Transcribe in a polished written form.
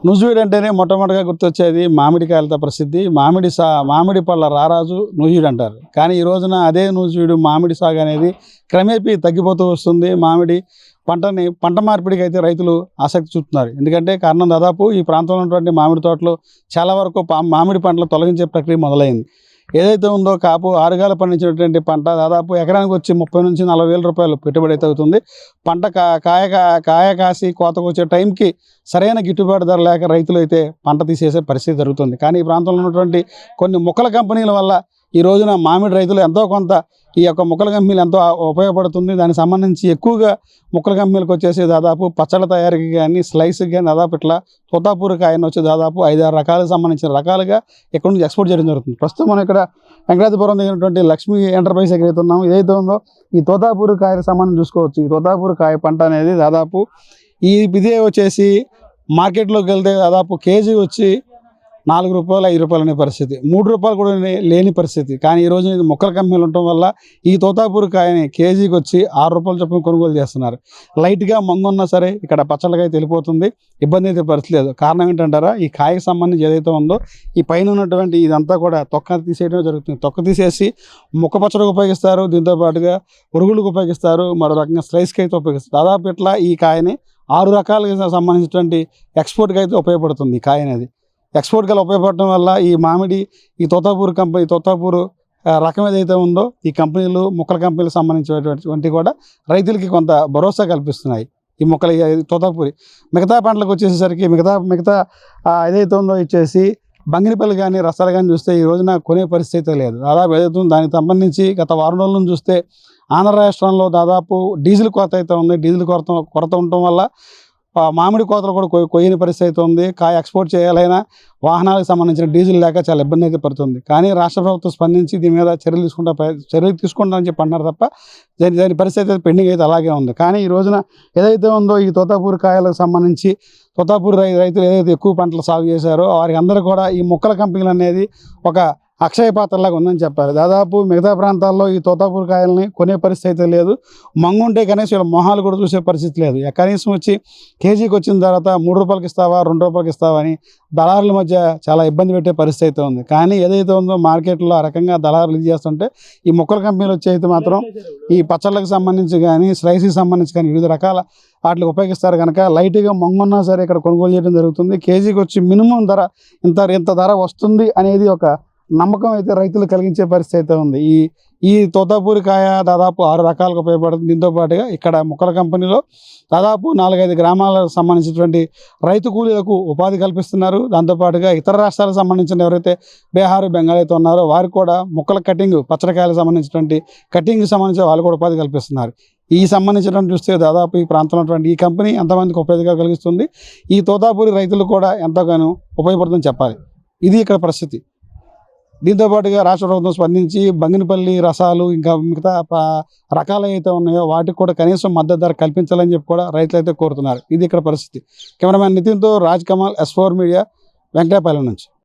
నూజివీడు అంటేనే మొట్టమొదటిగా గుర్తొచ్చేది మామిడికాయలతో ప్రసిద్ధి. మామిడి పళ్ళ రారాజు నూజివీడు అంటారు. కానీ ఈ రోజున అదే నూజివీడు మామిడి సాగు అనేది క్రమేపీ తగ్గిపోతూ వస్తుంది. మామిడి పంట మార్పిడికి అయితే రైతులు ఆసక్తి చూపుతున్నారు. ఎందుకంటే కారణం దాదాపు ఈ ప్రాంతంలో ఉన్నటువంటి మామిడి తోటలు చాలా వరకు మామిడి పంటలు తొలగించే ప్రక్రియ మొదలైంది. ఏదైతే ఉందో కాపు ఆరుగాల పండించినటువంటి పంట దాదాపు ఎకరానికి వచ్చి 30 నుంచి 40 వేల రూపాయలు పెట్టుబడి అయితే అవుతుంది. పంట కాయ కాసి కోతకు వచ్చే టైంకి సరైన గిట్టుబాటు ధర లేక రైతులు అయితే పంట తీసేసే పరిస్థితి జరుగుతుంది. కానీ ఈ ప్రాంతంలో ఉన్నటువంటి కొన్ని మొక్కల కంపెనీల వల్ల ఈ రోజున మామిడి రైతులు ఎంతో కొంత ఈ యొక్క మొక్కల కంపెనీలు ఎంతో ఉపయోగపడుతుంది. దానికి సంబంధించి ఎక్కువగా మొక్కల కంపెనీలకు వచ్చేసి దాదాపు పచ్చళ్ళ తయారీకి కానీ స్లైస్కి కానీ దాదాపు ఇట్లా తోతాపూర్ కాయను వచ్చి దాదాపు 5-6 రకాలకు సంబంధించిన రకాలుగా ఇక్కడ నుంచి ఎక్స్పోర్ట్ చేయడం జరుగుతుంది. ప్రస్తుతం మనం ఇక్కడ వెంకటాద్రిపురం దగ్గరటువంటి లక్ష్మీ ఎంటర్ప్రైజ్ ఎక్కడైతే ఉన్నాం, ఏదైతే ఉందో ఈ తోతాపూర్ కాయలకు సంబంధించి చూసుకోవచ్చు. ఈ తోతాపూర్ కాయ పంట అనేది దాదాపు ఇదే వచ్చేసి మార్కెట్లోకి వెళ్తే దాదాపు కేజీ వచ్చి ₹4 ₹5 అనే పరిస్థితి, ₹3 కూడా లేని పరిస్థితి. కానీ ఈ రోజు ఇది మొక్కల కంపెనీలు ఉండటం వల్ల ఈ తోతాపూర్ కాయని కేజీకి వచ్చి ₹6 చొప్పున కొనుగోలు చేస్తున్నారు. లైట్గా మంగున్నా సరే ఇక్కడ పచ్చళ్ళకై వెళ్ళిపోతుంది, ఇబ్బంది అయితే పరిస్థితి లేదు. కారణం ఏంటంటారా, ఈ కాయకు సంబంధించి ఏదైతే ఉందో ఈ పైన ఉన్నటువంటి ఇదంతా కూడా తొక్క తీసేయడం జరుగుతుంది. తొక్క తీసేసి మొక్క పచ్చడికి ఉపయోగిస్తారు, దీంతో పాటుగా పురుగులకు ఉపయోగిస్తారు, మరో రకంగా స్లైస్కి అయితే ఉపయోగిస్తారు. దాదాపు ఇట్లా ఈ కాయని 6 రకాలుగా సంబంధించినటువంటి ఎక్స్పోర్ట్కి అయితే ఉపయోగపడుతుంది. ఈ కాయ అనేది ఎక్స్పోర్ట్ గల ఉపయోగపడటం వల్ల ఈ తోతాపూర్ రకం ఏదైతే ఉందో ఈ కంపెనీలు మొక్కల కంపెనీలకు సంబంధించినటువంటి కూడా రైతులకి కొంత భరోసా కల్పిస్తున్నాయి. ఈ మొక్కల తోతాపూరి మిగతా పంటలకు వచ్చేసరికి మిగతా ఏదైతే ఉందో ఇచ్చేసి బంగినపల్లి కానీ రసాలు కానీ చూస్తే ఈ రోజున కొనే పరిస్థితి లేదు. దాదాపు ఏదైతే ఉందో దానికి సంబంధించి గత వారం రోజుల నుంచి చూస్తే ఆంధ్ర రాష్ట్రంలో దాదాపు డీజిల్ కొరత అయితే ఉంది. డీజిల్ కొరత ఉండటం వల్ల మామిడి కోతలు కూడా కొయ్యని పరిస్థితి ఉంది. కాయ ఎక్స్పోర్ట్ చేయాలైనా వాహనాలకు సంబంధించిన డీజిల్ లేక చాలా ఇబ్బంది అయితే పడుతుంది. కానీ రాష్ట్ర ప్రభుత్వం స్పందించి దీని మీద చర్యలు తీసుకుంటామని చెప్పి అన్నారు తప్ప దాని పరిస్థితి అయితే పెండింగ్ అయితే అలాగే ఉంది. కానీ ఈ రోజున ఏదైతే ఉందో ఈ తోతాపూర్ కాయలకు సంబంధించి తోతాపూర్ రైతులు ఏదైతే ఎక్కువ పంటలు సాగు చేశారో వారికి అందరూ కూడా ఈ మొక్కల కంపెనీలు అనేది ఒక అక్షయ పాత్రలాగా ఉందని చెప్పారు. దాదాపు మిగతా ప్రాంతాల్లో ఈ తోతాపూర్ కాయల్ని కొనే పరిస్థితి అయితే లేదు. మంగుంటే కనీసం వీళ్ళ మొహాలు కూడా చూసే పరిస్థితి లేదు. కనీసం వచ్చి కేజీకి వచ్చిన తర్వాత ₹3 ఇస్తావా ₹2 ఇస్తావా అని దళారుల మధ్య చాలా ఇబ్బంది పెట్టే పరిస్థితి అయితే ఉంది. కానీ ఏదైతే ఉందో మార్కెట్లో ఆ రకంగా దళారులు ఇది చేస్తుంటే ఈ మొక్కల కంపెనీలు వచ్చి అయితే మాత్రం ఈ పచ్చళ్ళకి సంబంధించి కానీ స్లైస్కి సంబంధించి కానీ వివిధ రకాల వాటికి ఉపయోగిస్తారు కనుక లైట్గా మంగున్నా సరే ఇక్కడ కొనుగోలు చేయడం జరుగుతుంది. కేజీకి వచ్చి మినిమం ధర ఇంత ధర వస్తుంది అనేది ఒక నమ్మకం అయితే రైతులు కలిగించే పరిస్థితి అయితే ఉంది. ఈ తోతాపూరి కాయ దాదాపు 6 రకాలకు ఉపయోగపడుతుంది. దీంతో పాటుగా ఇక్కడ మొక్కల కంపెనీలో దాదాపు 4-5 గ్రామాలకు సంబంధించినటువంటి రైతు కూలీలకు ఉపాధి కల్పిస్తున్నారు. దాంతోపాటుగా ఇతర రాష్ట్రాలకు సంబంధించిన ఎవరైతే బీహార్ బెంగాల్ అయితే ఉన్నారో వారికి కూడా మొక్కల పచ్చడికాయలకు సంబంధించినటువంటి కటింగ్కి సంబంధించిన వాళ్ళు కూడా ఉపాధి కల్పిస్తున్నారు. ఈ సంబంధించినటువంటి చూస్తే దాదాపు ఈ ప్రాంతంలో ఈ కంపెనీ ఎంతమందికి ఉపయోగం కలిగిస్తుంది, ఈ తోతాపూరి రైతులు కూడా ఎంతగానో ఉపయోగపడుతుందని చెప్పాలి. ఇది ఇక్కడ పరిస్థితి. దీంతో పాటుగా రాష్ట్ర ప్రభుత్వం స్పందించి బంగినపల్లి రసాలు ఇంకా మిగతా రకాలు అయితే ఉన్నాయో వాటికి కూడా కనీసం మద్దతు ధర కల్పించాలని చెప్పి కూడా రైతులు అయితే కోరుతున్నారు. ఇది ఇక్కడ పరిస్థితి. కెమెరామ్యాన్ నితిన్తో రాజ్ కమల్, S4 మీడియా, వెంకటాపాలెం నుంచి.